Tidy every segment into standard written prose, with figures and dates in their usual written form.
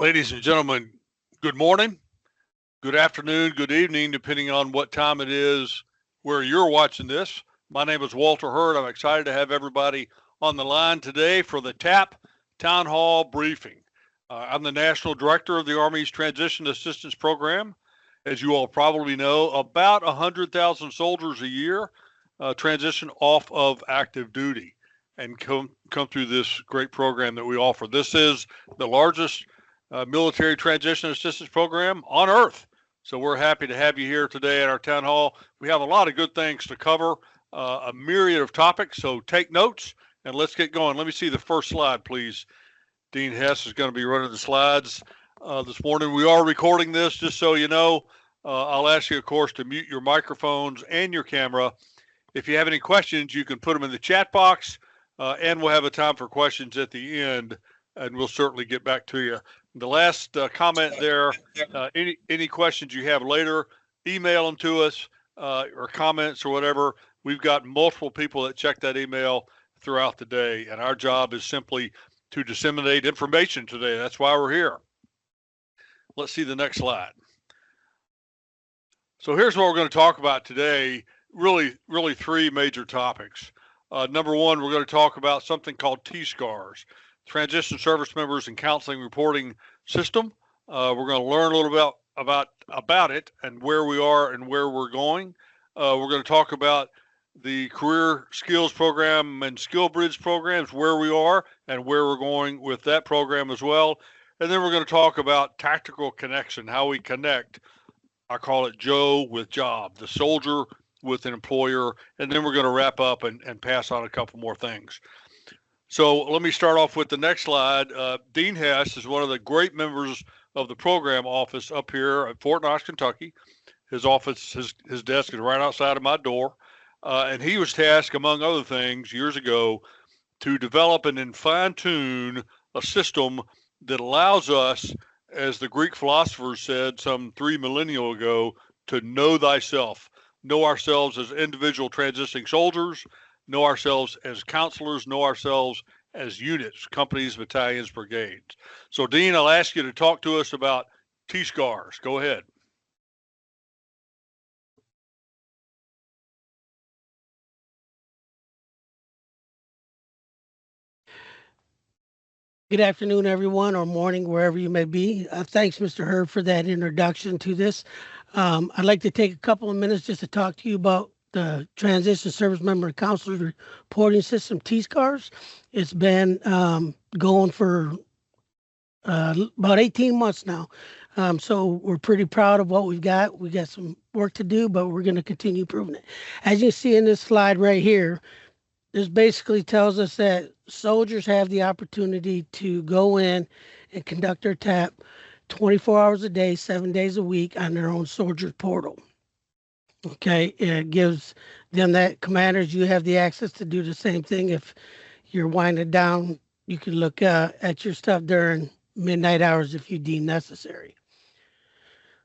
Ladies and gentlemen, good morning, good afternoon, good evening, depending on what time it is where you're watching this. My name is Walter Hurd. I'm excited to have everybody on the line today for the TAP Town Hall briefing. I'm the National Director of the Army's Transition Assistance Program. As you all probably know, about 100,000 soldiers a year transition off of active duty and come through this great program that we offer. This is the largest military transition assistance program on earth. So we're happy to have you here today at our town hall. We have a lot of good things to cover, a myriad of topics. So take notes and let's get going. Let me see the first slide, please. Dean Hess is going to be running the slides this morning. We are recording this, just so you know. I'll ask you, of course, to mute your microphones and your camera. If you have any questions, you can put them in the chat box, and we'll have a time for questions at the end, and we'll certainly get back to you. The last comment there, any questions you have later, email them to us or comments or whatever. We've got multiple people that check that email throughout the day, and our job is simply to disseminate information today. That's why we're here. Let's see the next slide. So here's what we're going to talk about today, really three major topics. Number one, we're going to talk about something called T-SCARS, Transition Service Members and Counseling Reporting System. We're going to learn a little bit about it and where we are and where we're going. We're going to talk about the Career Skills Program and Skill Bridge programs, where we are and where we're going with that program as well. And then we're going to talk about tactical connection, how we connect. I call it Joe with job, the soldier with an employer. And then we're going to wrap up and pass on a couple more things. So let me start off with the next slide. Dean Hess is one of the great members of the program office up here at Fort Knox, Kentucky. His office, his desk is right outside of my door. And he was tasked, among other things, years ago, to develop and then fine-tune a system that allows us, as the Greek philosophers said some 3 millennia ago, to know thyself, know ourselves as individual transitioning soldiers, know ourselves as counselors, know ourselves as units, companies, battalions, brigades. So, Dean, I'll ask you to talk to us about T-SCARS. Go ahead. Good afternoon, everyone, or morning, wherever you may be. Thanks, Mr. Hurd, for that introduction to this. I'd like to take a couple of minutes just to talk to you about the Transition Service Member and Counselor Reporting System, T-SCARS. It's been going for about 18 months now. So we're pretty proud of what we've got. We got some work to do, but we're going to continue improving it. As you see in this slide right here, this basically tells us that soldiers have the opportunity to go in and conduct their TAP 24 hours a day, 7 days a week on their own soldier portal. Okay, it gives them that. Commanders, you have the access to do the same thing. If you're winding down, you can look at your stuff during midnight hours if you deem necessary.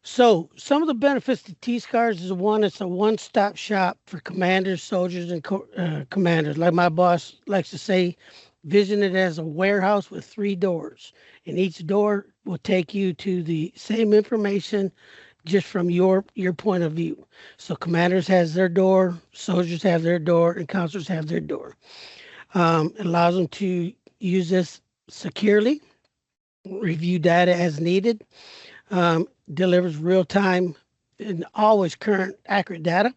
So some of the benefits to T-SCARS is one, it's a one-stop shop for commanders, soldiers, and commanders. Like my boss likes to say, vision it as a warehouse with 3 doors. And each door will take you to the same information just from your point of view. So commanders has their door, soldiers have their door, and counselors have their door. It allows them to use this securely, review data as needed, delivers real-time and always current accurate data.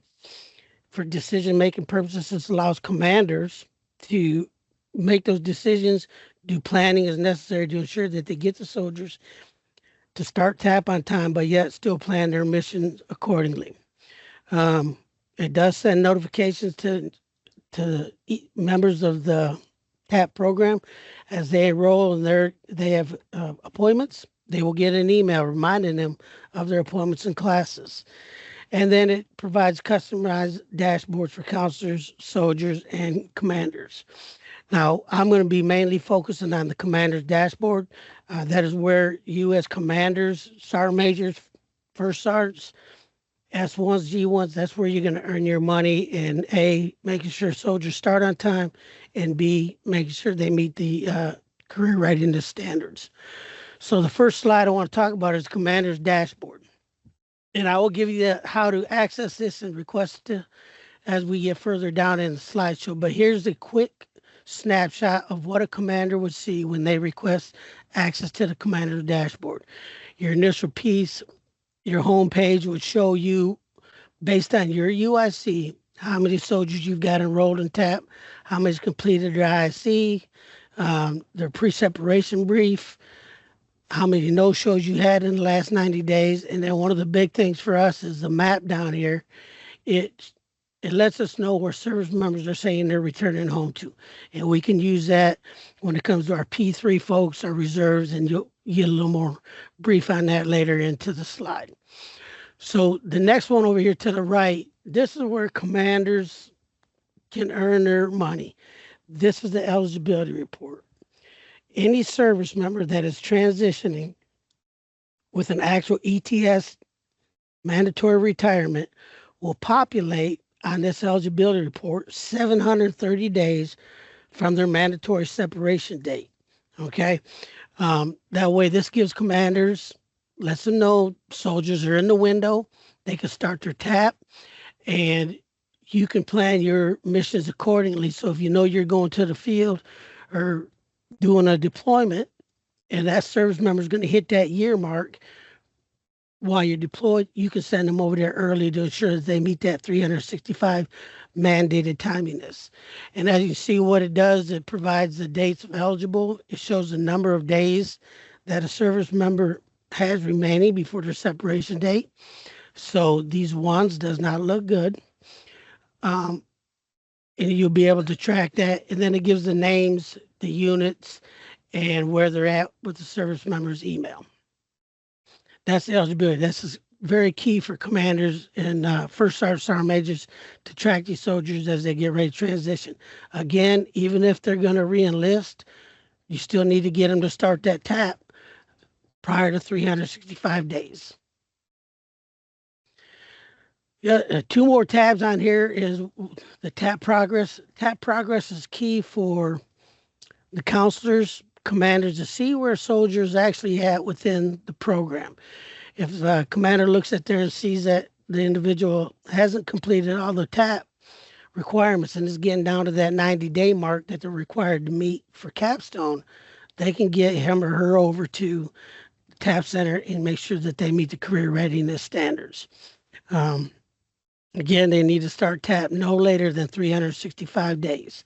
For decision-making purposes, this allows commanders to make those decisions, do planning as necessary to ensure that they get the soldiers to start TAP on time, but yet still plan their missions accordingly. It does send notifications to members of the TAP program as they enroll and they have appointments. They will get an email reminding them of their appointments and classes. And then it provides customized dashboards for counselors, soldiers, and commanders. Now, I'm going to be mainly focusing on the commander's dashboard. That is where you as commanders, sergeant majors, first sergeants, S1s, G1s, that's where you're going to earn your money. And A, making sure soldiers start on time, and B, making sure they meet the career readiness standards. So the first slide I want to talk about is Commander's Dashboard. And I will give you how to access this and request it as we get further down in the slideshow. But here's a quick snapshot of what a commander would see when they request access to the Commander's Dashboard. Your initial piece, your home page would show you, based on your UIC, how many soldiers you've got enrolled in TAP, how many completed their IC, their pre-separation brief, how many no-shows you had in the last 90 days. And then one of the big things for us is the map down here. It lets us know where service members are saying they're returning home to. And we can use that when it comes to our P3 folks, our reserves, and you'll get a little more brief on that later into the slide. So the next one over here to the right, this is where commanders can earn their money. This is the eligibility report. Any service member that is transitioning with an actual ETS mandatory retirement will populate on this eligibility report 730 days from their mandatory separation date. Okay. That way, this gives commanders, lets them know soldiers are in the window. They can start their TAP, and you can plan your missions accordingly. So if you know you're going to the field or doing a deployment, and that service member is going to hit that year mark while you're deployed, you can send them over there early to ensure that they meet that 365 mandated timeliness. And as you see what it does, it provides the dates of eligible. It shows the number of days that a service member has remaining before their separation date. So these ones does not look good. And you'll be able to track that. And then it gives the names, the units, and where they're at with the service member's email. That's the eligibility. This is very key for commanders and first sergeant majors to track these soldiers as they get ready to transition. Again, even if they're going to re-enlist, you still need to get them to start that TAP prior to 365 days. Yeah, two more tabs on here is the TAP progress. TAP progress is key for the counselors, commanders to see where soldiers actually at within the program. If the commander looks at there and sees that the individual hasn't completed all the TAP requirements and is getting down to that 90-day mark that they're required to meet for capstone, they can get him or her over to the TAP center and make sure that they meet the career readiness standards. Again, they need to start TAP no later than 365 days.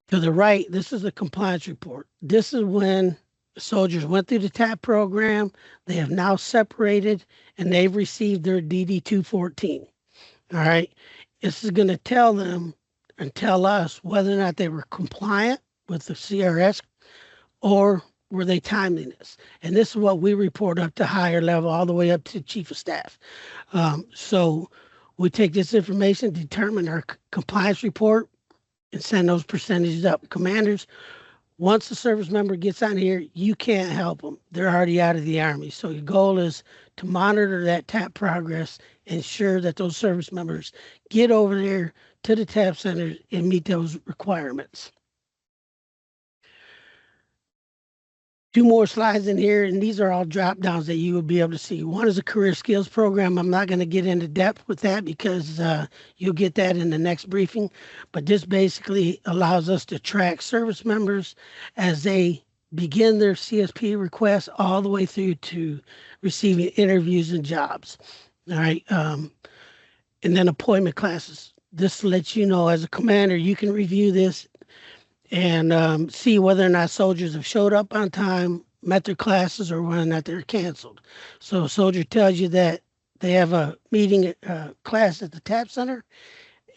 To the right, this is a compliance report. This is when soldiers went through the TAP program, they have now separated, and they've received their DD-214. All right. This is going to tell them and tell us whether or not they were compliant with the CRS or were they timeliness. And this is what we report up to higher level, all the way up to chief of staff. So we take this information, determine our compliance report, and send those percentages up. Commanders, once the service member gets on here, you can't help them. They're already out of the Army. So your goal is to monitor that TAP progress, ensure that those service members get over there to the TAP center and meet those requirements. Two more slides in here, and these are all drop downs that you will be able to see. One is a career skills program. I'm not going to get into depth with that because you'll get that in the next briefing. But this basically allows us to track service members as they begin their CSP requests all the way through to receiving interviews and jobs. All right. And then appointment classes. This lets you know as a commander, you can review this and see whether or not soldiers have showed up on time, met their classes, or whether or not they're canceled. So a soldier tells you that they have a meeting class at the TAP center,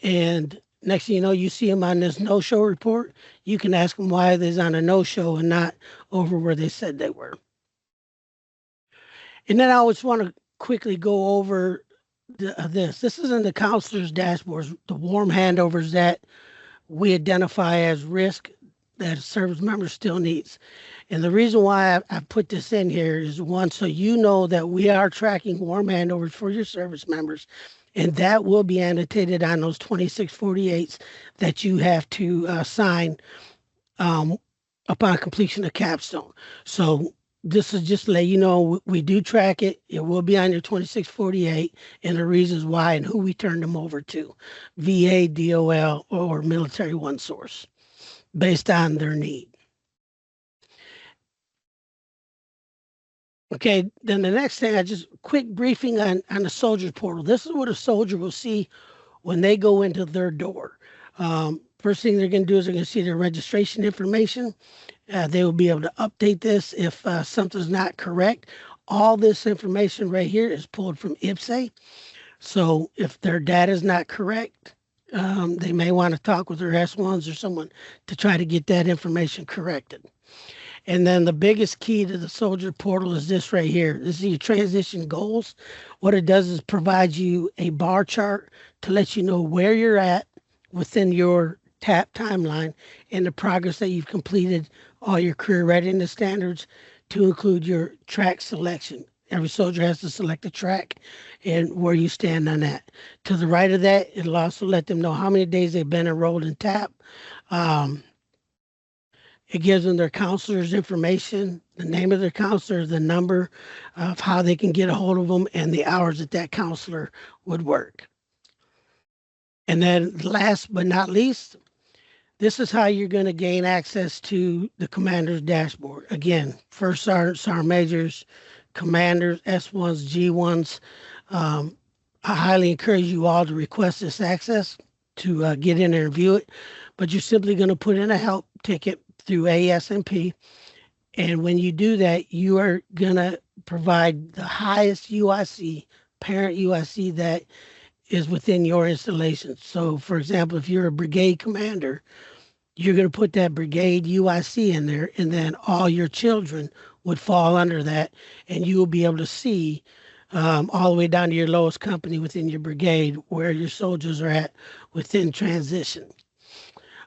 and next thing you know, you see them on this no-show report. You can ask them why they're on a no-show and not over where they said they were. And then I always want to quickly go over this. This is in the counselor's dashboards, the warm handovers that we identify as risk that a service member still needs. And the reason why I put this in here is one, so you know that we are tracking warm handovers for your service members, and that will be annotated on those 2648s that you have to sign upon completion of capstone. So this is just to let you know we do track it. It will be on your 2648 and the reasons why and who we turn them over to, VA, DOL, or Military One Source, based on their need. Okay, then the next thing, I just quick briefing on the soldier portal. This is what a soldier will see when they go into their door. First thing they're going to do is they're going to see their registration information. They will be able to update this if something's not correct. All this information right here is pulled from IPSA. So if their data is not correct, they may want to talk with their S1s or someone to try to get that information corrected. And then the biggest key to the soldier portal is this right here. This is your transition goals. What it does is provide you a bar chart to let you know where you're at within your TAP timeline and the progress that you've completed all your career readiness standards, to include your track selection. Every soldier has to select a track and where you stand on that. To the right of that, it'll also let them know how many days they've been enrolled in TAP. It gives them their counselor's information, the name of their counselor, the number of how they can get a hold of them, and the hours that that counselor would work. And then last but not least, this is how you're going to gain access to the commander's dashboard. Again, first sergeant, sergeant majors, commanders, S1s, G1s. I highly encourage you all to request this access to get in there and view it. But you're simply going to put in a help ticket through ASMP. And when you do that, you are going to provide the highest UIC, parent UIC that is within your installation. So for example, if you're a brigade commander, you're going to put that brigade UIC in there, and then all your children would fall under that, and you will be able to see all the way down to your lowest company within your brigade where your soldiers are at within transition.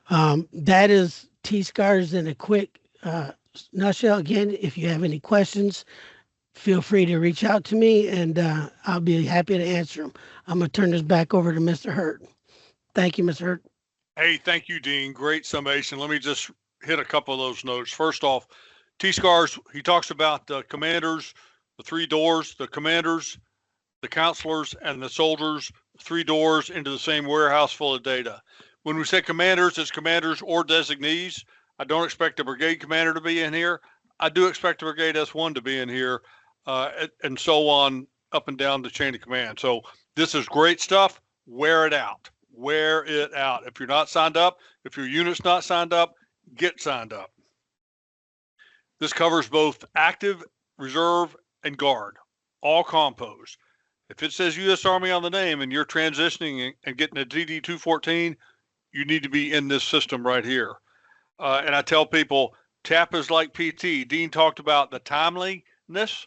That is T-SCARS in a quick nutshell. Again, if you have any questions, feel free to reach out to me, and I'll be happy to answer them. I'm going to turn this back over to Mr. Hurt. Thank you, Mr. Hurt. Hey, thank you, Dean. Great summation. Let me just hit a couple of those notes. First off, T-SCARS, he talks about the commanders, the three doors, the commanders, the counselors, and the soldiers, three doors into the same warehouse full of data. When we say commanders, it's commanders or designees. I don't expect a brigade commander to be in here. I do expect a brigade S1 to be in here, and so on up and down the chain of command. So this is great stuff. Wear it out. Wear it out. If you're not signed up, if your unit's not signed up, get signed up. This covers both active, reserve, and guard, all compos. If it says U.S. Army on the name and you're transitioning and getting a DD-214, you need to be in this system right here. And I tell people, TAP is like PT. Dean talked about the timeliness.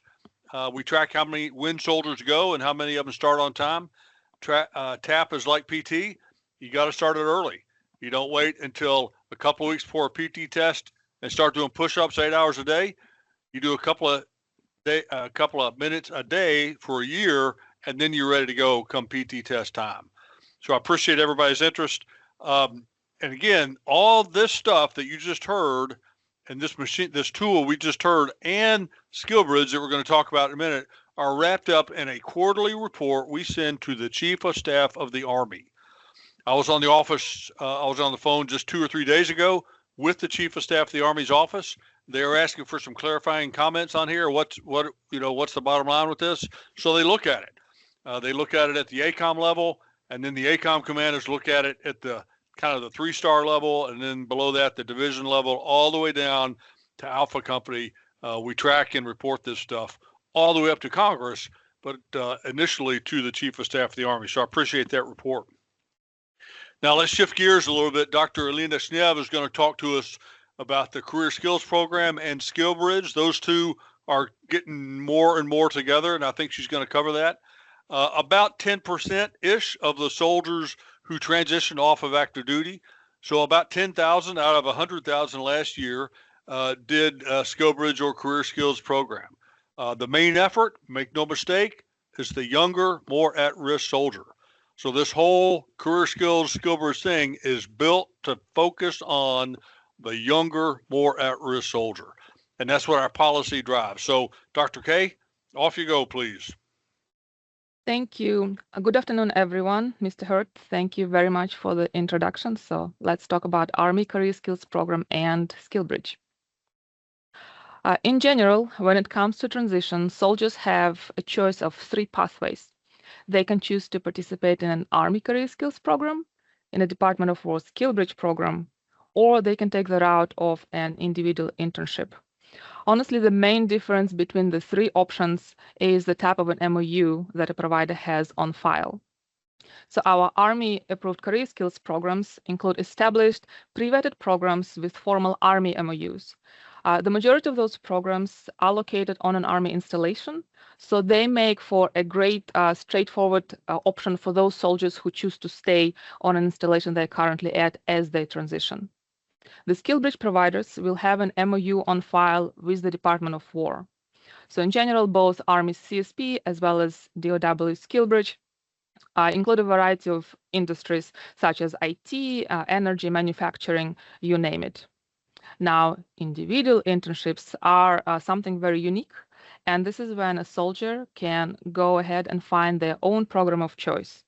We track how many when soldiers go and how many of them start on time. TAP is like PT. You got to start it early. You don't wait until a couple of weeks before a PT test and start doing push-ups 8 hours a day. You do a couple of minutes a day for a year, and then you're ready to go come PT test time. So I appreciate everybody's interest. And again, all this stuff that you just heard, and this tool we just heard, and SkillBridge that we're going to talk about in a minute, are wrapped up in a quarterly report we send to the Chief of Staff of the Army. I was on the phone just 2 or 3 days ago with the Chief of Staff of the Army's office. They were asking for some clarifying comments on here. What's the bottom line with this? So they look at it. They look at it at the ACOM level, and then the ACOM commanders look at it at the kind of the 3-star level, and then below that, the division level, all the way down to Alpha Company. We track and report this stuff all the way up to Congress, but initially to the Chief of Staff of the Army. So I appreciate that report. Now let's shift gears a little bit. Dr. Alina Schneev is going to talk to us about the Career Skills Program and SkillBridge. Those two are getting more and more together, and I think she's going to cover that. About 10%-ish of the soldiers who transitioned off of active duty, so about 10,000 out of 100,000 last year, did SkillBridge or Career Skills Program. The main effort, make no mistake, is the younger, more at-risk soldier. So this whole Career Skills SkillBridge thing is built to focus on the younger, more at-risk soldier. and that's what our policy drives. So, Dr. K, off you go, please. Thank you. Good afternoon, everyone. Mr. Hurt, thank you very much for the introduction. So let's talk about Army Career Skills Program and SkillBridge. In general, when it comes to transition, soldiers have a choice of 3 pathways. They can choose to participate in an Army Career Skills Program, in a Department of War SkillBridge program, or they can take the route of an individual internship. Honestly, the main difference between the 3 options is the type of an MOU that a provider has on file. So our Army-approved career skills programs include established, pre-vetted programs with formal Army MOUs. The majority of those programs are located on an Army installation, so they make for a great, straightforward option for those soldiers who choose to stay on an installation they're currently at as they transition. The SkillBridge providers will have an MOU on file with the Department of War. So in general, both Army CSP as well as DOW SkillBridge include a variety of industries such as IT, energy, manufacturing, you name it. Now, individual internships are something very unique, and this is when a soldier can go ahead and find their own program of choice.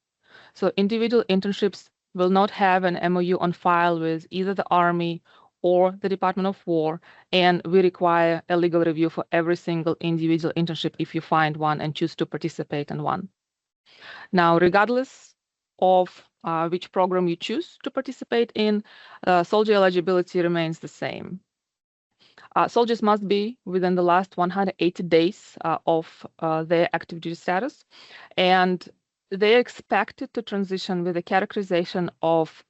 So individual internships will not have an MOU on file with either the Army or the Department of War, and we require a legal review for every single individual internship if you find one and choose to participate in one. Now, regardless of which program you choose to participate in, soldier eligibility remains the same. Soldiers must be within the last 180 days of their active duty status, and they are expected to transition with a characterization of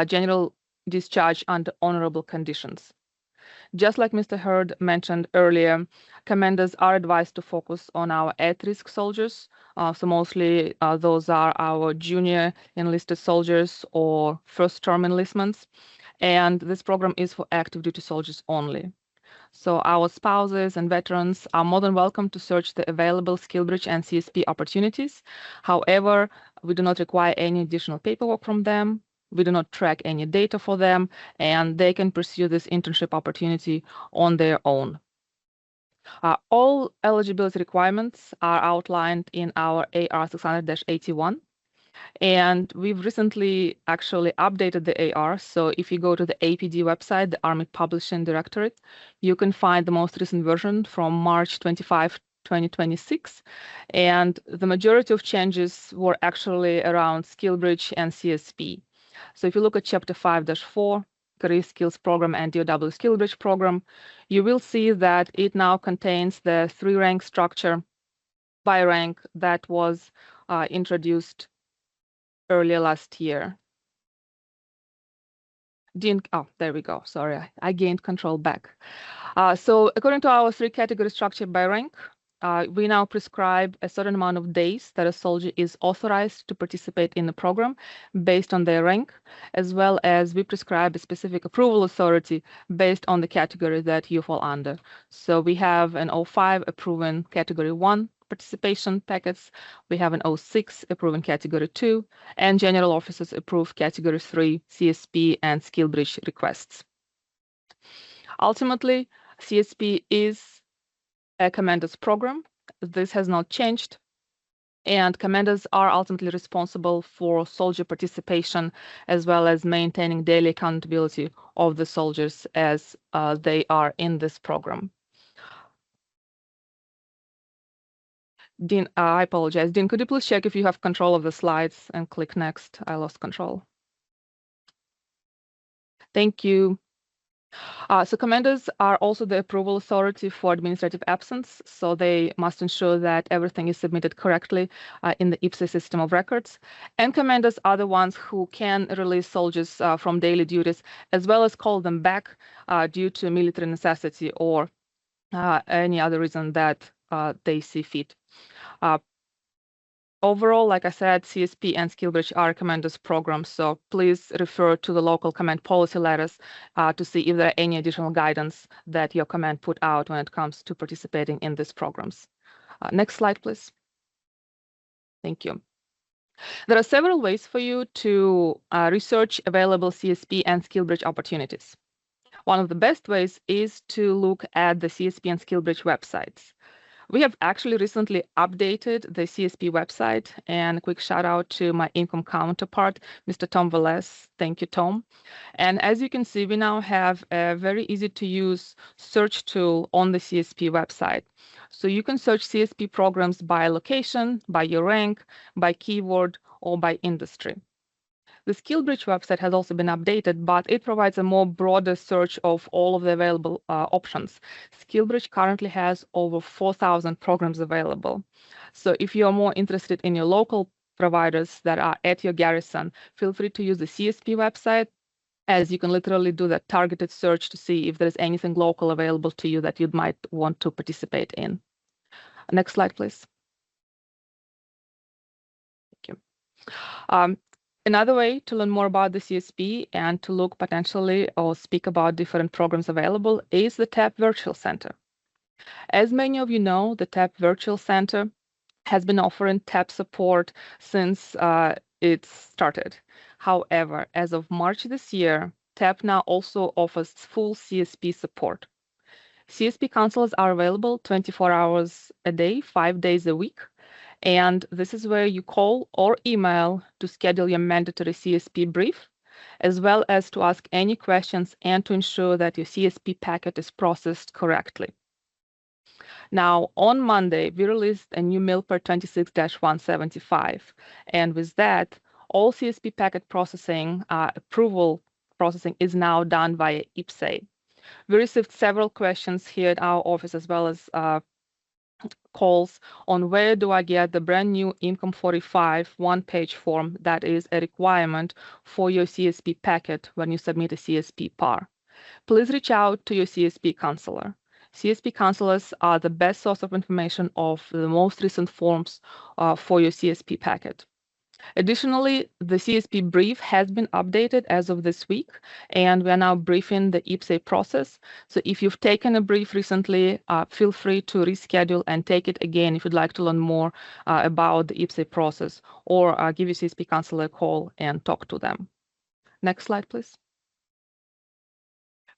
general discharge under honorable conditions. Just like Mr. Hurd mentioned earlier, commanders are advised to focus on our at-risk soldiers. So mostly those are our junior enlisted soldiers or first-term enlistments. And this program is for active duty soldiers only. So our spouses and veterans are more than welcome to search the available SkillBridge and CSP opportunities. However, we do not require any additional paperwork from them. We do not track any data for them, and they can pursue this internship opportunity on their own. All eligibility requirements are outlined in our AR 600-81. And we've recently actually updated the AR. So if you go to the APD website, the Army Publishing Directorate, you can find the most recent version from March 25, 2026. And the majority of changes were actually around SkillBridge and CSP. So if you look at Chapter 5-4, Career Skills Program and DOW SkillBridge Program, you will see that it now contains the 3-rank structure by rank that was introduced earlier last year. Oh, there we go. Sorry, I gained control back. So according to our 3-category structure by rank, we now prescribe a certain amount of days that a soldier is authorized to participate in the program based on their rank, as well as we prescribe a specific approval authority based on the category that you fall under. So we have an 05 approving category 1 participation packets, we have an 06 approving category 2, and general officers approve category 3 CSP and SkillBridge requests. Ultimately, CSP is a commander's program. This has not changed, and commanders are ultimately responsible for soldier participation as well as maintaining daily accountability of the soldiers as they are in this program. Dean, I apologize. Dean, could you please check if you have control of the slides and click next? I lost control. Thank you. So commanders are also the approval authority for administrative absence, so they must ensure that everything is submitted correctly in the IPSA system of records. And commanders are the ones who can release soldiers from daily duties, as well as call them back due to military necessity or any other reason that they see fit. Overall, like I said, CSP and SkillBridge are commanders programs, so please refer to the local command policy letters to see if there are any additional guidance that your command put out when it comes to participating in these programs. Next slide, please. Thank you. There are several ways for you to research available CSP and SkillBridge opportunities. One of the best ways is to look at the CSP and SkillBridge websites. We have actually recently updated the CSP website, and a quick shout out to my income counterpart, Mr. Tom Velez. Thank you, Tom. And as you can see, we now have a very easy to use search tool on the CSP website. So you can search CSP programs by location, by your rank, by keyword, or by industry. The SkillBridge website has also been updated, but it provides a more broader search of all of the available options. SkillBridge currently has over 4,000 programs available. So if you're more interested in your local providers that are at your garrison, feel free to use the CSP website, as you can literally do that targeted search to see if there's anything local available to you that you might want to participate in. Next slide, please. Thank you. Another way to learn more about the CSP and to look potentially or speak about different programs available is the TAP Virtual Center. As many of you know, the TAP Virtual Center has been offering TAP support since it started. However, as of March this year, TAP now also offers full CSP support. CSP counselors are available 24 hours a day, 5 days a week. And this is where you call or email to schedule your mandatory CSP brief, as well as to ask any questions and to ensure that your CSP packet is processed correctly. Now, on Monday, we released a new MILPER 26-175. And with that, all CSP packet processing, approval processing is now done via IPSA. We received several questions here at our office, as well as calls on where do I get the brand new Income 45 one-page form that is a requirement for your CSP packet when you submit a CSP PAR. Please reach out to your CSP counselor. CSP counselors are the best source of information of the most recent forms for your CSP packet. Additionally, the CSP brief has been updated as of this week, and we are now briefing the IPSA process. So if you've taken a brief recently, feel free to reschedule and take it again if you'd like to learn more about the IPSA process, or give your CSP counselor a call and talk to them. Next slide, please.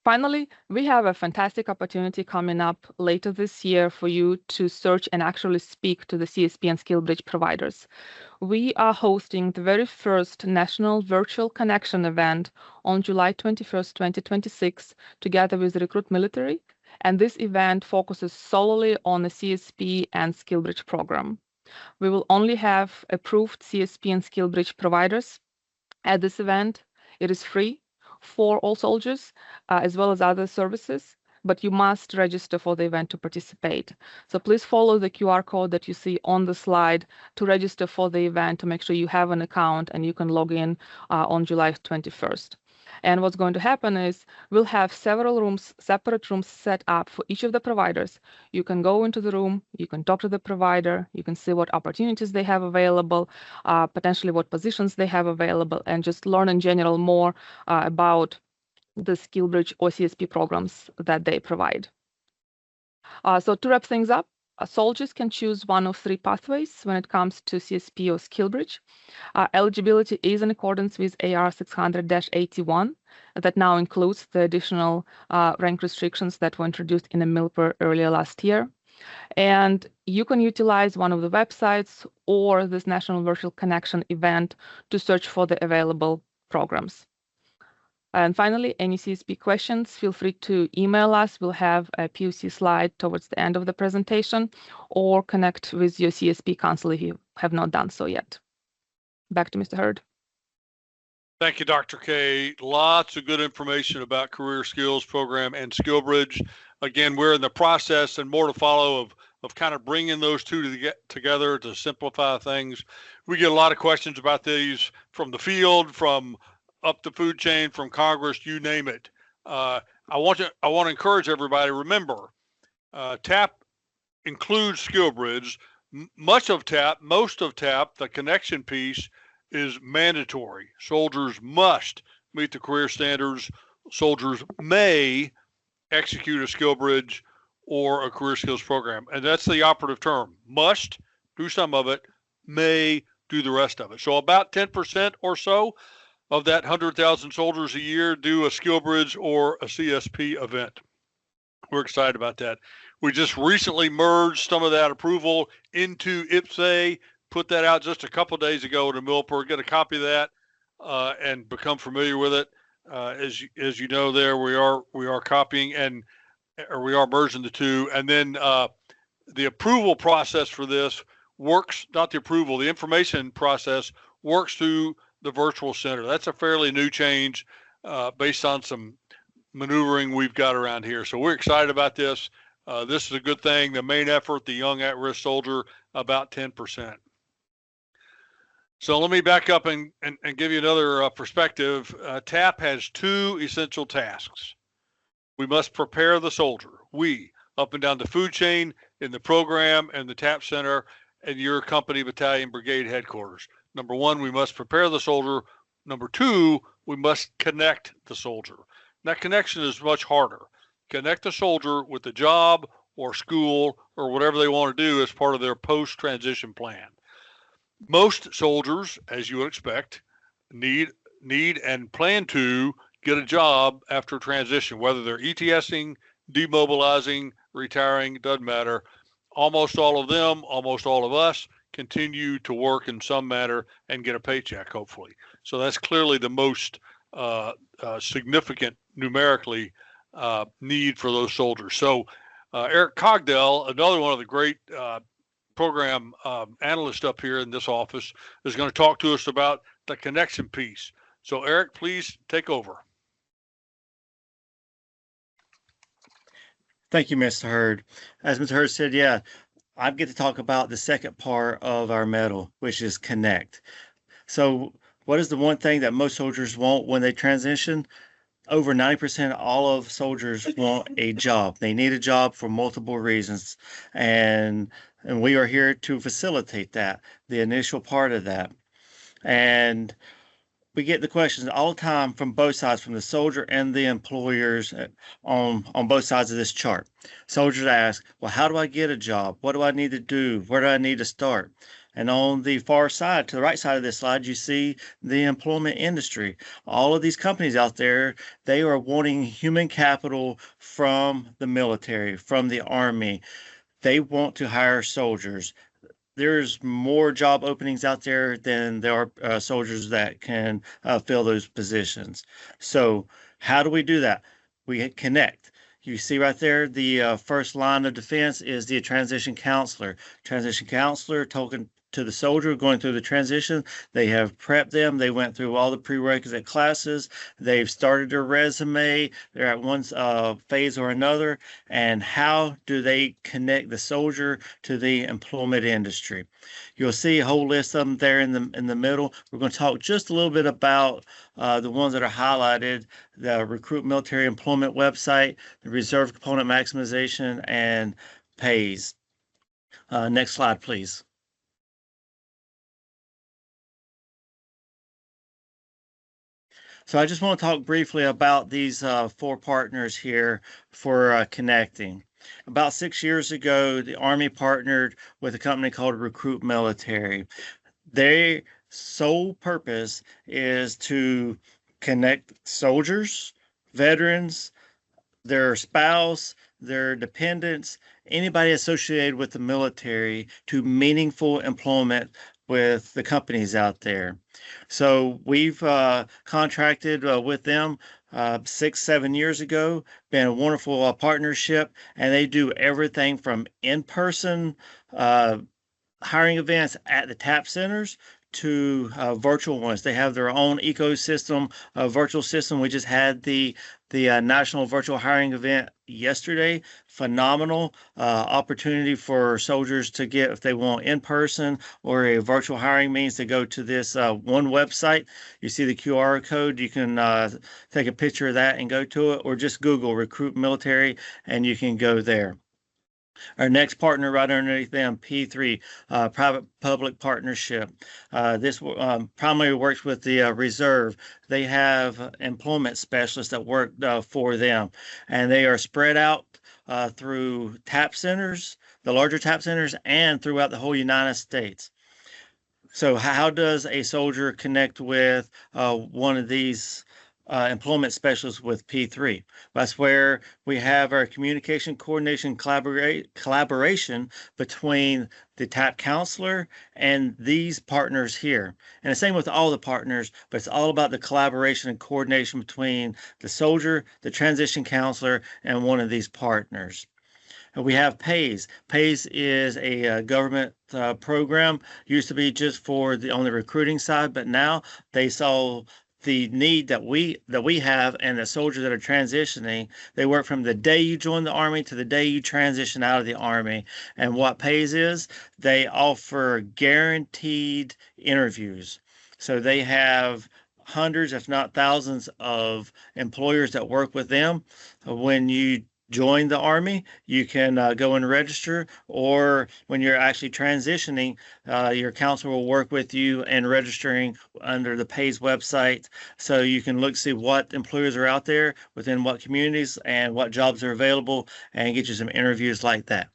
Finally, we have a fantastic opportunity coming up later this year for you to search and actually speak to the CSP and SkillBridge providers. We are hosting the very first National Virtual Connection event on July 21st, 2026, together with Recruit Military, and this event focuses solely on the CSP and SkillBridge program. We will only have approved CSP and SkillBridge providers at this event. It is free for all soldiers, as well as other services, but you must register for the event to participate. So please follow the QR code that you see on the slide to register for the event, to make sure you have an account and you can log in on July 21st. And what's going to happen is we'll have several rooms, separate rooms set up for each of the providers. You can go into the room, you can talk to the provider, you can see what opportunities they have available, potentially what positions they have available, and just learn in general more about the SkillBridge or CSP programs that they provide. So to wrap things up, soldiers can choose one of three pathways when it comes to CSP or SkillBridge. Eligibility is in accordance with AR 600-81 that now includes the additional rank restrictions that were introduced in the MILPER earlier last year. And you can utilize one of the websites or this National Virtual Connection event to search for the available programs. And finally, any CSP questions, feel free to email us. We'll have a POC slide towards the end of the presentation, or connect with your CSP counselor if you have not done so yet. Back to Mr. Hurd. Thank you, Dr. K. Lots of good information about Career Skills Program and SkillBridge. Again, we're in the process, and more to follow, of kind of bringing those two together to simplify things. We get a lot of questions about these from the field, from up the food chain, from Congress, you name it. I want to encourage everybody, remember, TAP includes SkillBridge. Most of TAP, the connection piece is mandatory. Soldiers must meet the career standards. Soldiers may execute a SkillBridge or a career skills program. And that's the operative term. Must do some of it, may do the rest of it. So about 10% or so of that 100,000 soldiers a year do a skill bridge or a CSP event. We're excited about that. We just recently merged some of that approval into IPSA, put that out just a couple days ago to Millport. Get a copy of that and become familiar with it. As you know, there we are copying or we are merging the two, and then the approval process for this works. Not the approval, the information process works through the virtual center. That's a fairly new change based on some maneuvering we've got around here. So we're excited about this. This is a good thing. The main effort, the young at-risk soldier, about 10%. So let me back up and give you another perspective. TAP has two essential tasks. We must prepare the soldier. We, up and down the food chain, in the program and the TAP center, and your company, battalion, brigade headquarters. Number one, we must prepare the soldier. Number two, we must connect the soldier. That connection is much harder. Connect the soldier with the job or school or whatever they want to do as part of their post-transition plan. Most soldiers, as you would expect, need and plan to get a job after transition, whether they're ETSing, demobilizing, retiring, doesn't matter. Almost all of them, almost all of us, continue to work in some manner and get a paycheck, hopefully. So that's clearly the most significant numerically need for those soldiers. So Eric Cogdell, another one of the great program analysts up here in this office, is going to talk to us about the connection piece. So Eric, please take over. Thank you, Mr. Hurd. As Mr. Hurd said, yeah, I get to talk about the second part of our medal, which is connect. So what is the one thing that most soldiers want when they transition? Over 90% of all of soldiers want a job. They need a job for multiple reasons. And we are here to facilitate that, the initial part of that. And we get the questions all the time from both sides, from the soldier and the employers on both sides of this chart. Soldiers ask, well, how do I get a job? What do I need to do? Where do I need to start? And on the far side, to the right side of this slide, you see the employment industry. All of these companies out there, they are wanting human capital from the military, from the Army. They want to hire soldiers. There's more job openings out there than there are soldiers that can fill those positions. So how do we do that? We connect. You see right there, the first line of defense is the transition counselor. Transition counselor talking to the soldier going through the transition. They have prepped them. They went through all the prerequisite classes. They've started their resume. They're at one phase or another. And how do they connect the soldier to the employment industry? You'll see a whole list of them there in the middle. We're going to talk just a little bit about the ones that are highlighted: the Recruit Military Employment website, the Reserve Component Maximization, and PAYS. Next slide, please. So I just want to talk briefly about these four partners here for connecting. About 6 years ago, the Army partnered with a company called Recruit Military. Their sole purpose is to connect soldiers, veterans, their spouse, their dependents, anybody associated with the military to meaningful employment with the companies out there. So we've contracted with them 6-7 years ago. Been a wonderful partnership, and they do everything from in-person hiring events at the TAP centers to virtual ones. They have their own ecosystem, virtual system. We just had the National Virtual Hiring event yesterday. Phenomenal opportunity for soldiers to get, if they want in person or a virtual hiring means, to go to this one website. You see the QR code. You can take a picture of that and go to it, or just Google Recruit Military and you can go there. Our next partner right underneath them, P3, private-public partnership. This primarily works with the Reserve. They have employment specialists that work for them, and they are spread out through TAP centers, the larger TAP centers, and throughout the whole United States. So how does a soldier connect with one of these employment specialists with P3? That's where we have our communication, coordination, collaboration between the TAP counselor and these partners here. And the same with all the partners, but it's all about the collaboration and coordination between the soldier, the transition counselor, and one of these partners. We have PAYS. PAYS is a government program. Used to be just for the only recruiting side, but now they saw the need that we have and the soldiers that are transitioning. They work from the day you join the Army to the day you transition out of the Army. And what PAYS is, they offer guaranteed interviews. So they have hundreds, if not thousands, of employers that work with them. When you join the Army, you can go and register, or when you're actually transitioning, your counselor will work with you and registering under the PAYS website, so you can look, see what employers are out there within what communities and what jobs are available, and get you some interviews like that.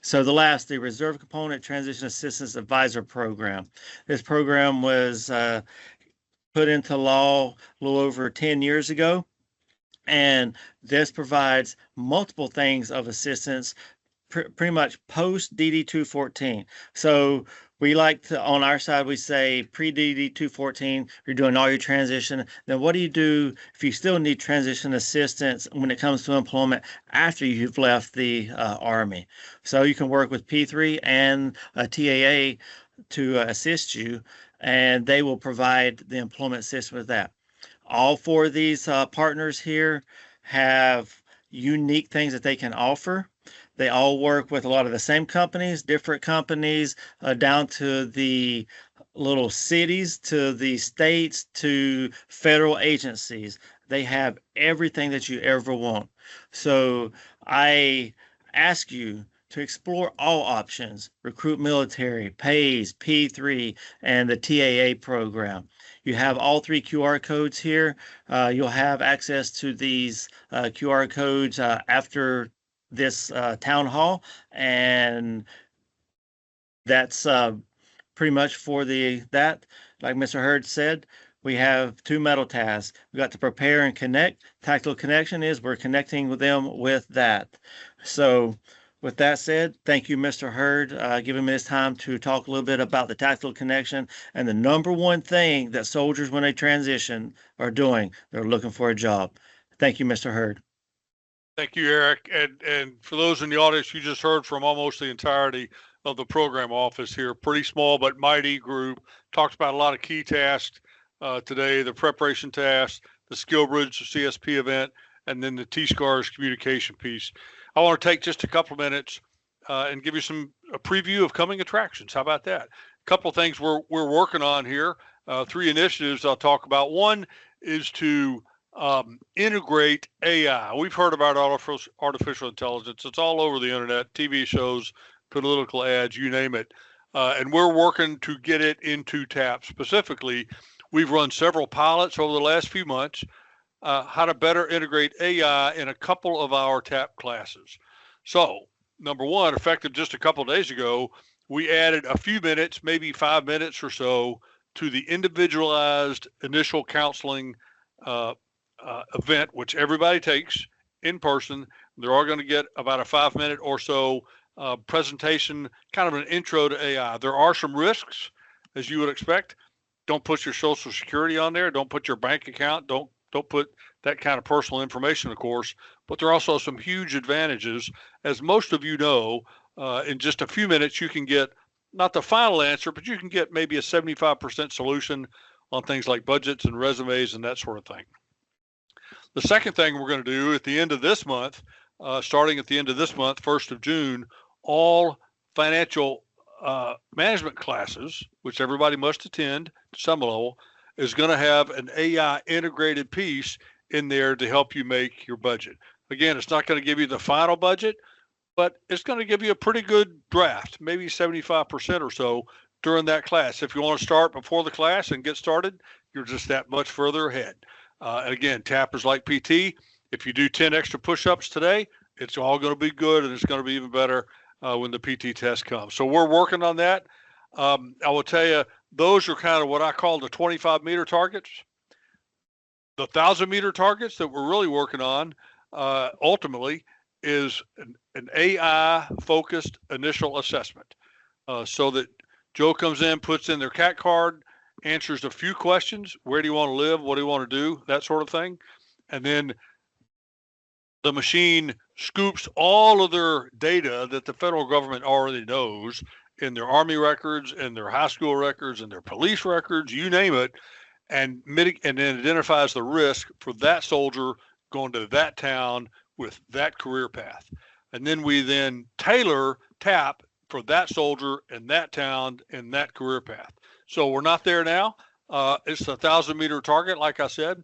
So the Reserve Component Transition Assistance Advisor Program. This program was put into law a little over 10 years ago. And this provides multiple things of assistance, pretty much post DD 214. So we like to, on our side, we say pre DD 214, you're doing all your transition. Then what do you do if you still need transition assistance when it comes to employment after you've left the Army? So you can work with P3 and TAA to assist you, and they will provide the employment assistance with that. All four of these partners here have unique things that they can offer. They all work with a lot of the same companies, different companies, down to the little cities, to the states, to federal agencies. They have everything that you ever want. So I ask you to explore all options: recruit military, PAYS, P3, and the TAA program. You have all three QR codes here. You'll have access to these QR codes after this town hall, and that's pretty much for that. Like Mr. Hurd said, we have two metal tasks. We got to prepare and connect. Tactile connection is we're connecting with them with that. So with that said, thank you, Mr. Hurd, giving me this time to talk a little bit about the tactile connection and the number one thing that soldiers, when they transition, are doing. They're looking for a job. Thank you, Mr. Hurd. Thank you, Eric. And for those in the audience, you just heard from almost the entirety of the program office here. Pretty small but mighty group. Talked about a lot of key tasks today: the preparation tasks, the Skill Bridge, the CSP event, and then the T-SCARS communication piece. I want to take just a couple minutes and give you a preview of coming attractions. How about that? A couple of things we're working on here. 3 initiatives I'll talk about. One is to integrate AI. We've heard about artificial intelligence. It's all over the internet, TV shows, political ads, you name it. And we're working to get it into TAP. Specifically, we've run several pilots over the last few months. How to better integrate AI in a couple of our TAP classes. So, number one, effective just a couple of days ago, we added a few minutes, maybe 5 minutes or so, to the individualized initial counseling event, which everybody takes in person. They're all going to get about a 5-minute or so presentation, kind of an intro to AI. There are some risks, as you would expect. Don't put your Social Security on there. Don't put your bank account. Don't put that kind of personal information, of course, but there are also some huge advantages. As most of you know, in just a few minutes, you can get not the final answer, but you can get maybe a 75% solution on things like budgets and resumes and that sort of thing. The second thing we're going to do at the end of this month, starting at the end of this month, 1st of June, all financial management classes, which everybody must attend to some level, is going to have an AI integrated piece in there to help you make your budget. Again, it's not going to give you the final budget, but it's going to give you a pretty good draft, maybe 75% or so during that class. If you want to start before the class and get started, you're just that much further ahead. And again, TAP is like PT. If you do 10 extra push-ups today, it's all going to be good, and it's going to be even better when the PT test comes. So we're working on that. I will tell you, those are kind of what I call the 25-meter targets. The 1,000-meter targets that we're really working on ultimately is an AI-focused initial assessment, so that Joe comes in, puts in their CAT card, answers a few questions. Where do you want to live? What do you want to do? That sort of thing. And then the machine scoops all of their data that the federal government already knows in their Army records, in their high school records, in their police records, you name it, and then identifies the risk for that soldier going to that town with that career path. And then we then tap for that soldier in that town in that career path. So we're not there now. It's a 1,000-meter target, like I said.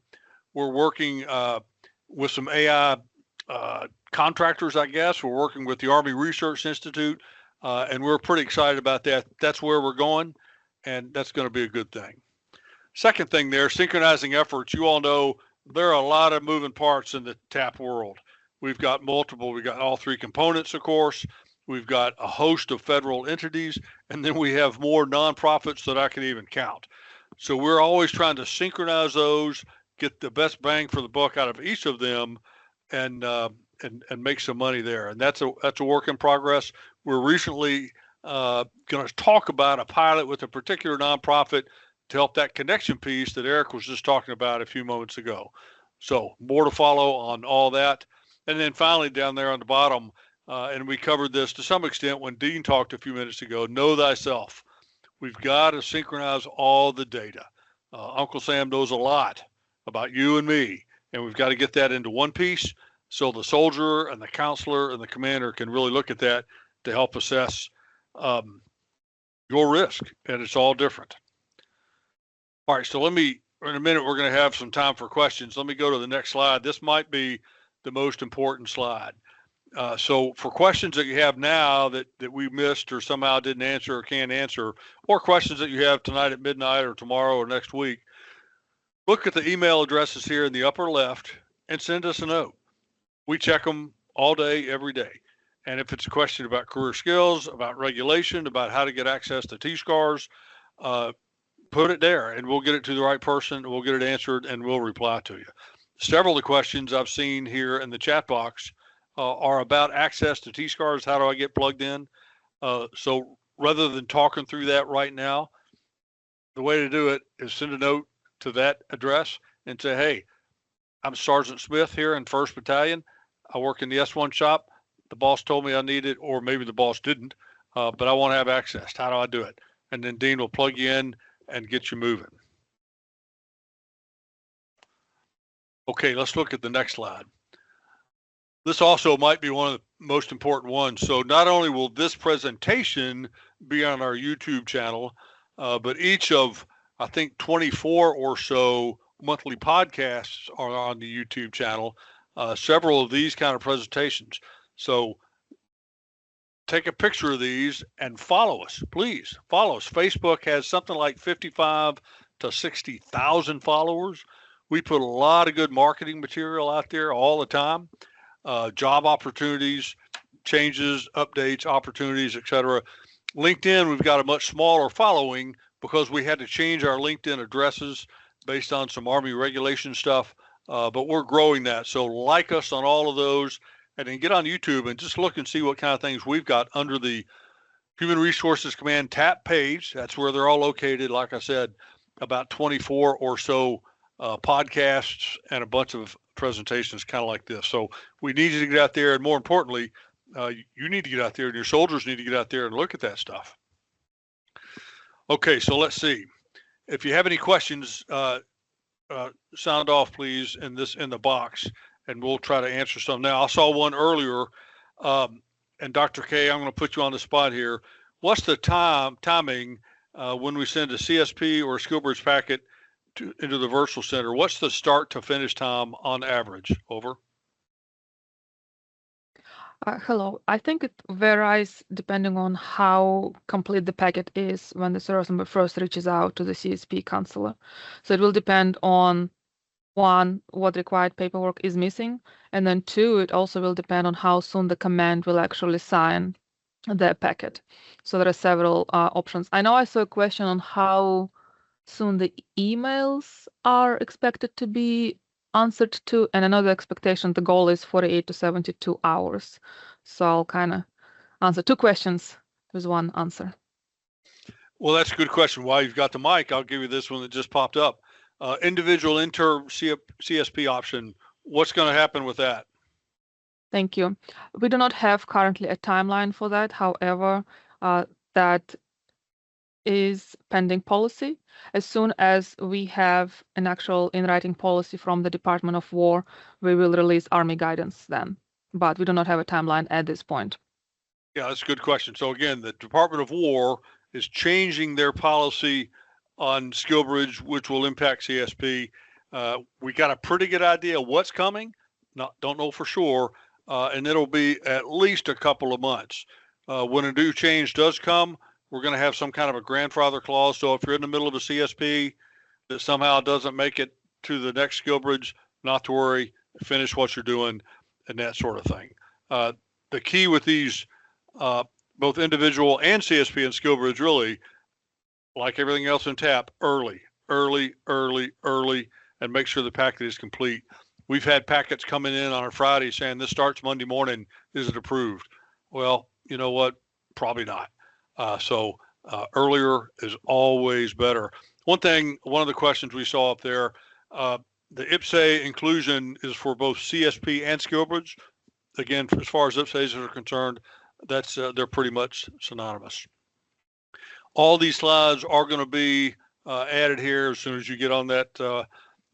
We're working with some AI contractors, I guess. We're working with the Army Research Institute, and we're pretty excited about that. That's where we're going, and that's going to be a good thing. Second thing there, synchronizing efforts. You all know there are a lot of moving parts in the TAP world. We've got all three components, of course. We've got a host of federal entities, and then we have more nonprofits that I can even count. So we're always trying to synchronize those, get the best bang for the buck out of each of them, and make some money there. And that's a work in progress. We're recently going to talk about a pilot with a particular nonprofit to help that connection piece that Eric was just talking about a few moments ago. So more to follow on all that. And then finally down there on the bottom, and we covered this to some extent when Dean talked a few minutes ago, know thyself. We've got to synchronize all the data. Uncle Sam knows a lot about you and me, and we've got to get that into one piece so the soldier and the counselor and the commander can really look at that to help assess your risk, and it's all different. All right, so in a minute, we're going to have some time for questions. Let me go to the next slide. This might be the most important slide. So for questions that you have now that we missed or somehow didn't answer or can't answer, or questions that you have tonight at midnight or tomorrow or next week, look at the email addresses here in the upper left and send us a note. We check them all day, every day. And if it's a question about career skills, about regulation, about how to get access to T-SCARs, put it there and we'll get it to the right person. We'll get it answered and we'll reply to you. Several of the questions I've seen here in the chat box are about access to T-SCARs. How do I get plugged in? So rather than talking through that right now, the way to do it is send a note to that address and say, hey, I'm Sergeant Smith here in 1st Battalion. I work in the S1 shop. The boss told me I need it, or maybe the boss didn't, but I want to have access. How do I do it? And then Dean will plug you in and get you moving. Okay, let's look at the next slide. This also might be one of the most important ones. So not only will this presentation be on our YouTube channel, but each of, I think, 24 or so monthly podcasts are on the YouTube channel, several of these kind of presentations. So take a picture of these and follow us, please. Follow us. Facebook has something like 55 to 60,000 followers. We put a lot of good marketing material out there all the time. Job opportunities, changes, updates, opportunities, etc. LinkedIn, we've got a much smaller following because we had to change our LinkedIn addresses based on some Army regulation stuff, but we're growing that. So like us on all of those, and then get on YouTube and just look and see what kind of things we've got under the Human Resources Command TAP page. That's where they're all located. Like I said, about 24 or so podcasts and a bunch of presentations kind of like this. So we need you to get out there, and more importantly, you need to get out there, and your soldiers need to get out there and look at that stuff. Okay, so let's see. If you have any questions, sound off, please, in the box, and we'll try to answer some. Now, I saw one earlier, and Dr. K, I'm going to put you on the spot here. What's the timing when we send a CSP or a SkillBridge packet into the Virtual Center? What's the start to finish time on average? Over. Hello. I think it varies depending on how complete the packet is when the service member first reaches out to the CSP counselor. So it will depend on, one, what required paperwork is missing, and then two, it also will depend on how soon the command will actually sign their packet. So there are several options. I know I saw a question on how soon the emails are expected to be answered to, and another expectation, the goal is 48 to 72 hours. So I'll kind of answer two questions with one answer. Well, that's a good question. While you've got the mic, I'll give you this one that just popped up. Individual inter CSP option. What's going to happen with that? Thank you. We do not have currently a timeline for that. However, that is pending policy. As soon as we have an actual in-writing policy from the Department of War, we will release Army guidance then. But we do not have a timeline at this point. Yeah, that's a good question. So again, the Department of War is changing their policy on SkillBridge, which will impact CSP. We got a pretty good idea what's coming. Don't know for sure, and it'll be at least a couple of months. When a new change does come, we're going to have some kind of a grandfather clause. So if you're in the middle of a CSP that somehow doesn't make it to the next SkillBridge, not to worry, finish what you're doing and that sort of thing. The key with these, both individual and CSP and SkillBridge, really, like everything else in TAP, early, and make sure the packet is complete. We've had packets coming in on a Friday saying this starts Monday morning. Is it approved? Well, you know what? Probably not. So earlier is always better. One of the questions we saw up there, the IPSA inclusion is for both CSP and SkillBridge. Again, as far as IPSAs are concerned, that's they're pretty much synonymous. All these slides are going to be added here as soon as you get on that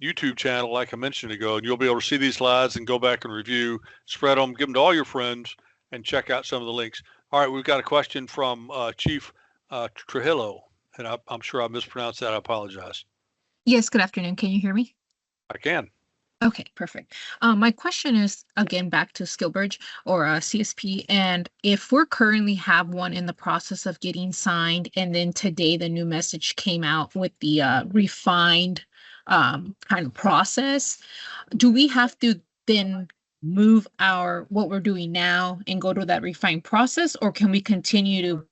YouTube channel, like I mentioned ago, and you'll be able to see these slides and go back and review, spread them, give them to all your friends, and check out some of the links. All right, we've got a question from Chief Trujillo, and I'm sure I mispronounced that. I apologize. Yes, good afternoon. Can you hear me? I can. Okay, perfect. My question is, again, back to SkillBridge or CSP, and if we're currently have one in the process of getting signed, and then today the new message came out with the refined kind of process, do we have to then move what we're doing now and go to that refined process, or can we continue to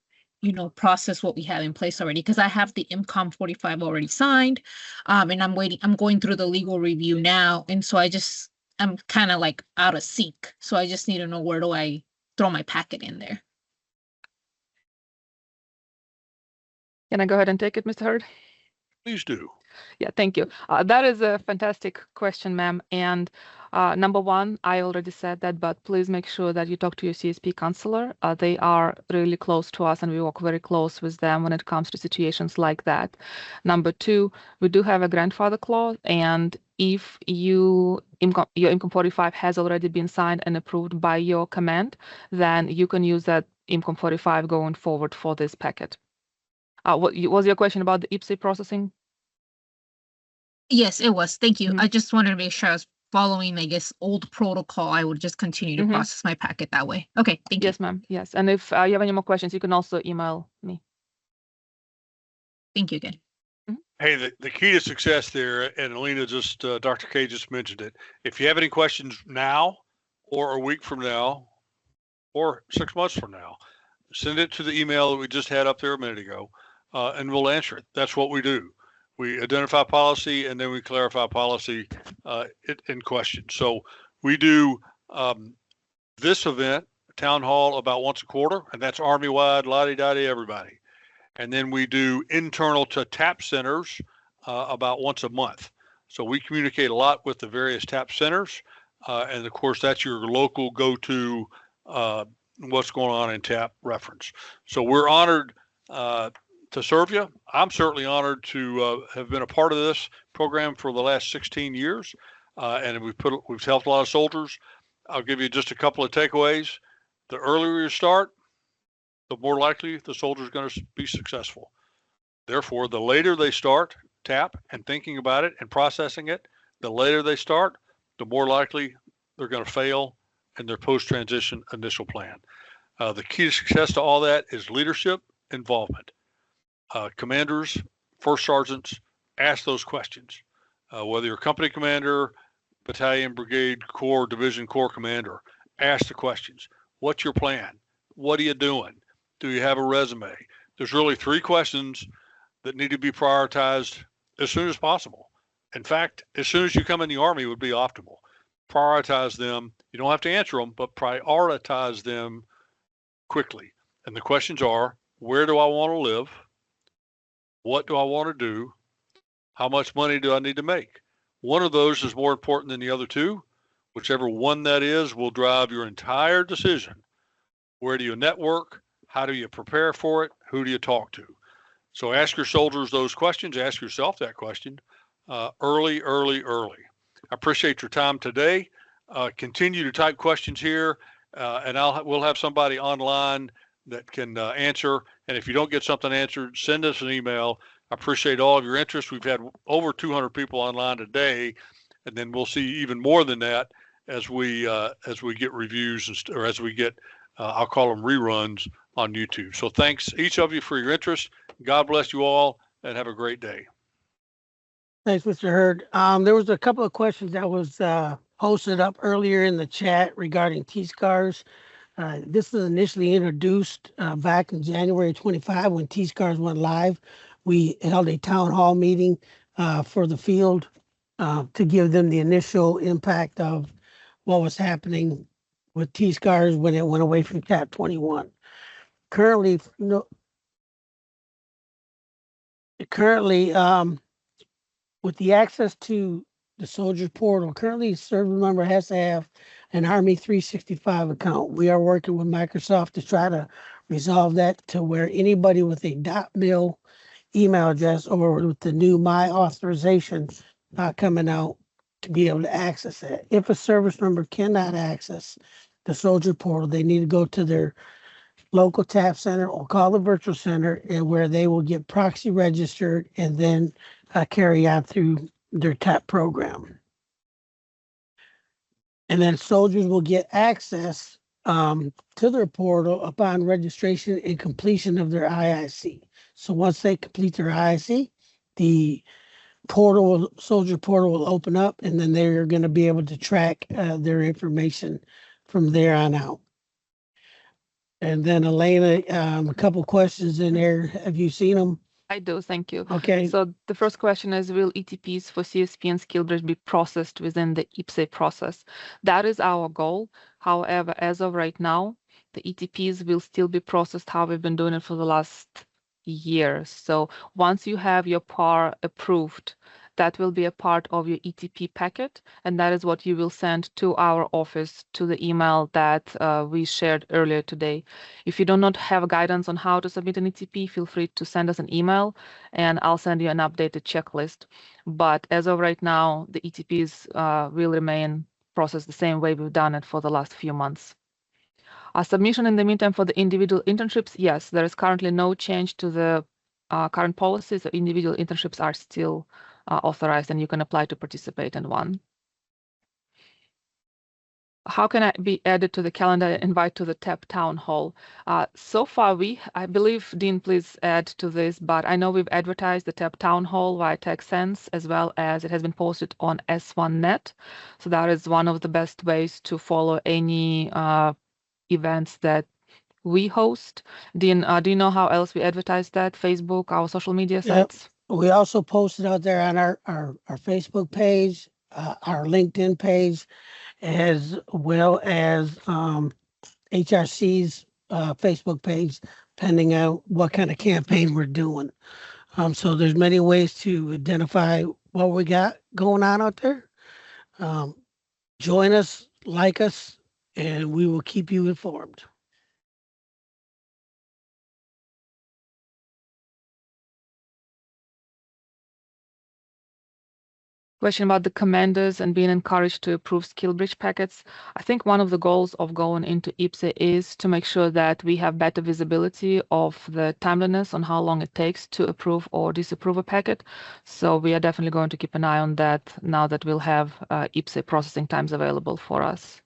process what we have in place already? Because I have the IMCOM 45 already signed, and I'm going through the legal review now, and so I'm kind of like out of sync. So I just need to know, where do I throw my packet in there? Can I go ahead and take it, Mr. Hurd? Please do. Yeah, thank you. That is a fantastic question, ma'am. And number one, I already said that, but please make sure that you talk to your CSP counselor. They are really close to us, and we work very close with them when it comes to situations like that. Number two, we do have a grandfather clause, and if your IMCOM 45 has already been signed and approved by your command, then you can use that IMCOM 45 going forward for this packet. What was your question about the IPSA processing? Yes, it was. Thank you. I just wanted to make sure I was following, I guess, old protocol. I would just continue to process my packet that way. Okay, thank you. Yes, ma'am. Yes. And if you have any more questions, you can also email me. Thank you again. Hey, the key to success there, and Alina Dr. K just mentioned it. If you have any questions now, or a week from now, or 6 months from now, send it to the email that we just had up there a minute ago, and we'll answer it. That's what we do. We identify policy, and then we clarify policy in question. So we do this event, town hall, about once a quarter, and that's Army-wide, la-di-da-di, everybody. And then we do internal to TAP centers about once a month. So we communicate a lot with the various TAP centers, and of course that's your local go-to what's going on in TAP reference. So we're honored to serve you. I'm certainly honored to have been a part of this program for the last 16 years, and we've helped a lot of soldiers. I'll give you just a couple of takeaways. The earlier you start, the more likely the soldier is going to be successful. Therefore, the later they start TAP and thinking about it and processing it, the later they start, the more likely they're going to fail in their post-transition initial plan. The key to success to all that is leadership involvement. Commanders, first sergeants, ask those questions. Whether you're company commander, battalion, brigade, corps, division, corps commander, ask the questions. What's your plan? What are you doing? Do you have a resume? There's really 3 questions that need to be prioritized as soon as possible. In fact, as soon as you come in the Army would be optimal. Prioritize them. You don't have to answer them, but prioritize them quickly. And the questions are, where do I want to live? What do I want to do? How much money do I need to make? One of those is more important than the other 2. Whichever one that is will drive your entire decision. Where do you network? How do you prepare for it? Who do you talk to? So ask your soldiers those questions. Ask yourself that question early. I appreciate your time today. Continue to type questions here, and we'll have somebody online that can answer. And if you don't get something answered, send us an email. I appreciate all of your interest. We've had over 200 people online today, and then we'll see even more than that as we get reviews or as we get I'll call them reruns on YouTube. So thanks each of you for your interest. God bless you all and have a great day. Thanks, Mr. Hurd. There was a couple of questions that was posted up earlier in the chat regarding T-SCARs. This was initially introduced back in January 25 when T-SCARs went live. We held a town hall meeting for the field to give them the initial impact of what was happening with T-SCARs when it went away from Cap 21. Currently, with the access to the soldier portal, currently a service member has to have an Army 365 account. We are working with Microsoft to try to resolve that to where anybody with a .mil email address or with the new My Authorization coming out to be able to access it. If a service member cannot access the soldier portal, they need to go to their local TAP center or call the virtual center, and where they will get proxy registered and then carry on through their TAP program. And then soldiers will get access to their portal upon registration and completion of their IIC. So once they complete their IIC, the soldier portal will open up, and then they're going to be able to track their information from there on out. And then Elena, a couple questions in there. Have you seen them? I do, thank you. Okay. So the first question is, will ETPs for CSP and SkillBridge be processed within the IPSA process? That is our goal. However, as of right now, the ETPs will still be processed how we've been doing it for the last year. So once you have your PAR approved, that will be a part of your ETP packet, and that is what you will send to our office to the email that we shared earlier today. If you do not have guidance on how to submit an ETP, feel free to send us an email, and I'll send you an updated checklist. But as of right now, the ETPs will remain processed the same way we've done it for the last few months. Submission in the meantime for the individual internships, yes, there is currently no change to the current policies. So individual internships are still authorized, and you can apply to participate in one. How can I be added to the calendar and invite to the TAO Townhall? So far, I believe, Dean, please add to this, but I know we've advertised the TAO Townhall via TechSense, as well as it has been posted on S1Net. So that is one of the best ways to follow any events that we host. Dean, do you know how else we advertise that? Facebook, our social media sites? Yep. We also posted out there on our Facebook page, our LinkedIn page, as well as HRC's Facebook page, depending on what kind of campaign we're doing. So there's many ways to identify what we got going on out there. Join us, like us, and we will keep you informed. Question about the commanders and being encouraged to approve SkillBridge packets. I think one of the goals of going into IPSA is to make sure that we have better visibility of the timeliness on how long it takes to approve or disapprove a packet. So we are definitely going to keep an eye on that now that we'll have IPSA processing times available for us.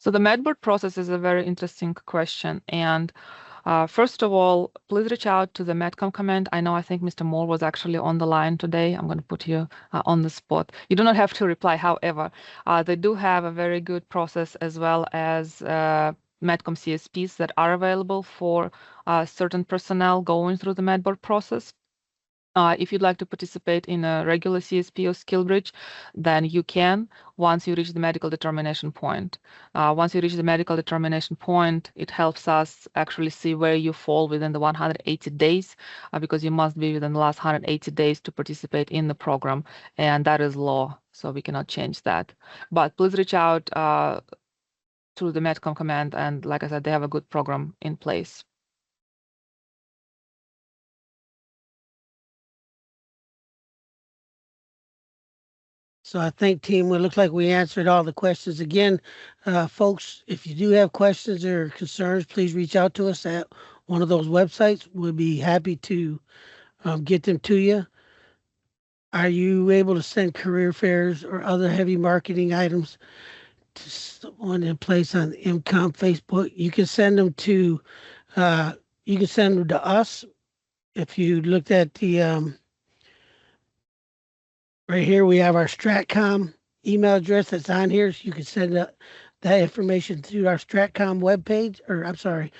So the MedBoard process is a very interesting question, and First of all, please reach out to the Medcom command. I think Mr. Moore was actually on the line today. I'm going to put you on the spot. You do not have to reply. However, they do have a very good process as well as Medcom CSPs that are available for certain personnel going through the MedBoard process. If you'd like to participate in a regular CSP or SkillBridge, then you can once you reach the medical determination point. Once you reach the medical determination point, it helps us actually see where you fall within the 180 days, because you must be within the last 180 days to participate in the program, and that is law, so we cannot change that. But please reach out through the Medcom command, and like I said, they have a good program in place. So I think, team, it looks like we answered all the questions. Again, folks, if you do have questions or concerns, please reach out to us at one of those websites. We'll be happy to get them to you. Are you able to send career fairs or other heavy marketing items to someone in place on MCOM Facebook? You can send them to us. If you looked at the right here, we have our Stratcom email address that's on here. So you can send that information to our Stratcom webpage, or I'm sorry,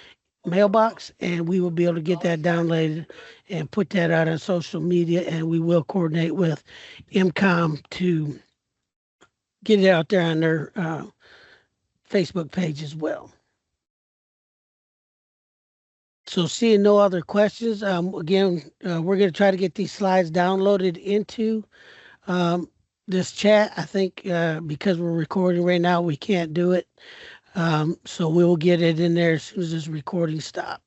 mailbox, and we will be able to get that downloaded and put that out on social media, and we will coordinate with MCOM to get it out there on their Facebook page as well. So seeing no other questions, again, we're going to try to get these slides downloaded into this chat. I think because we're recording right now, we can't do it. So we will get it in there as soon as this recording stops.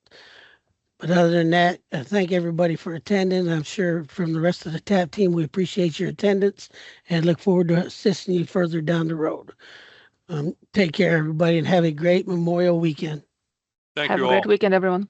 But other than that, I thank everybody for attending. I'm sure from the rest of the TAP team, we appreciate your attendance and look forward to assisting you further down the road. Take care, everybody, and have a great Memorial weekend. Thank Have you a all. great weekend, everyone.